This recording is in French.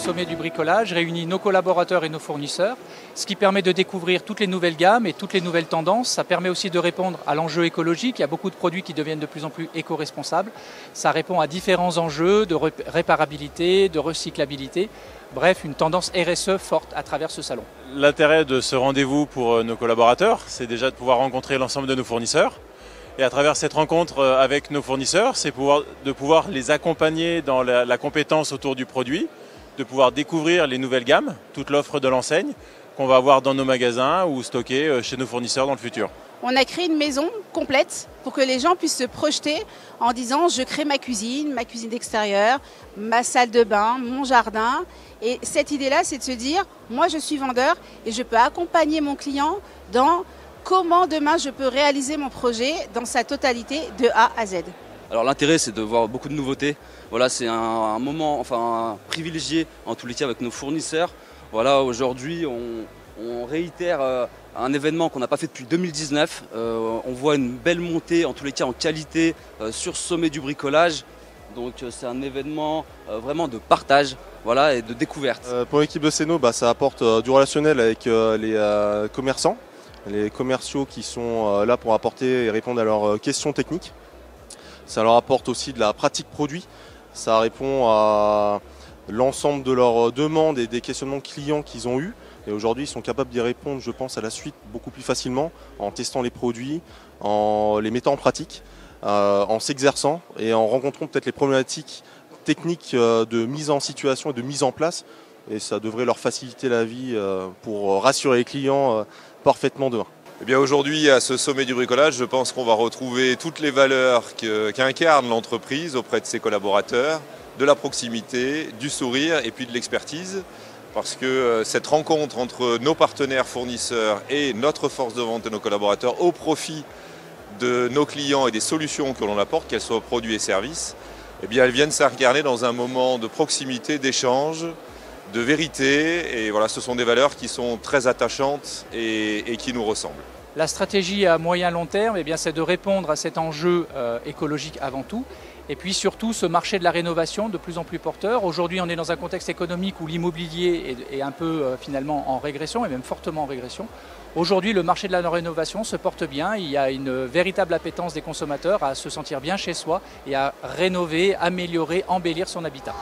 sommet du bricolage réunit nos collaborateurs et nos fournisseurs, ce qui permet de découvrir toutes les nouvelles gammes et toutes les nouvelles tendances. Ça permet aussi de répondre à l'enjeu écologique. Il y a beaucoup de produits qui deviennent de plus en plus éco-responsables. Ça répond à différents enjeux de réparabilité, de recyclabilité. Bref, une tendance RSE forte à travers ce salon. L'intérêt de ce rendez-vous pour nos collaborateurs, c'est déjà de pouvoir rencontrer l'ensemble de nos fournisseurs. Et à travers cette rencontre avec nos fournisseurs, c'est de pouvoir les accompagner dans la compétence autour du produit, de pouvoir découvrir les nouvelles gammes, toute l'offre de l'enseigne qu'on va avoir dans nos magasins ou stocker chez nos fournisseurs dans le futur. On a créé une maison complète pour que les gens puissent se projeter en disant je crée ma cuisine extérieure, ma salle de bain, mon jardin. Et cette idée-là, c'est de se dire moi je suis vendeur et je peux accompagner mon client dans comment demain je peux réaliser mon projet dans sa totalité de A à Z. Alors l'intérêt c'est de voir beaucoup de nouveautés. Voilà, c'est un moment privilégié en tous les cas avec nos fournisseurs. Voilà, aujourd'hui on réitère un événement qu'on n'a pas fait depuis 2019. On voit une belle montée en tous les cas en qualité sur ce sommet du bricolage. Donc c'est un événement vraiment de partage, voilà, et de découverte. Pour l'équipe de Ceno, ça apporte du relationnel avec les commerçants. Les commerciaux qui sont là pour apporter et répondre à leurs questions techniques. Ça leur apporte aussi de la pratique produit. Ça répond à l'ensemble de leurs demandes et des questionnements clients qu'ils ont eus. Et aujourd'hui, ils sont capables d'y répondre, je pense, à la suite beaucoup plus facilement en testant les produits, en les mettant en pratique, en s'exerçant et en rencontrant peut-être les problématiques techniques de mise en situation et de mise en place. Et ça devrait leur faciliter la vie pour rassurer les clients parfaitement demain. Eh bien aujourd'hui, à ce sommet du bricolage, je pense qu'on va retrouver toutes les valeurs qu'incarne l'entreprise auprès de ses collaborateurs, de la proximité, du sourire et puis de l'expertise. Parce que cette rencontre entre nos partenaires fournisseurs et notre force de vente et nos collaborateurs au profit de nos clients et des solutions que l'on apporte, qu'elles soient produits et services, eh bien elles viennent s'incarner dans un moment de proximité, d'échange, de vérité, et voilà, ce sont des valeurs qui sont très attachantes et qui nous ressemblent. La stratégie à moyen-long terme, c'est de répondre à cet enjeu écologique avant tout, et puis surtout ce marché de la rénovation de plus en plus porteur. Aujourd'hui, on est dans un contexte économique où l'immobilier est un peu finalement en régression, et même fortement en régression. Aujourd'hui, le marché de la rénovation se porte bien, il y a une véritable appétence des consommateurs à se sentir bien chez soi et à rénover, améliorer, embellir son habitat.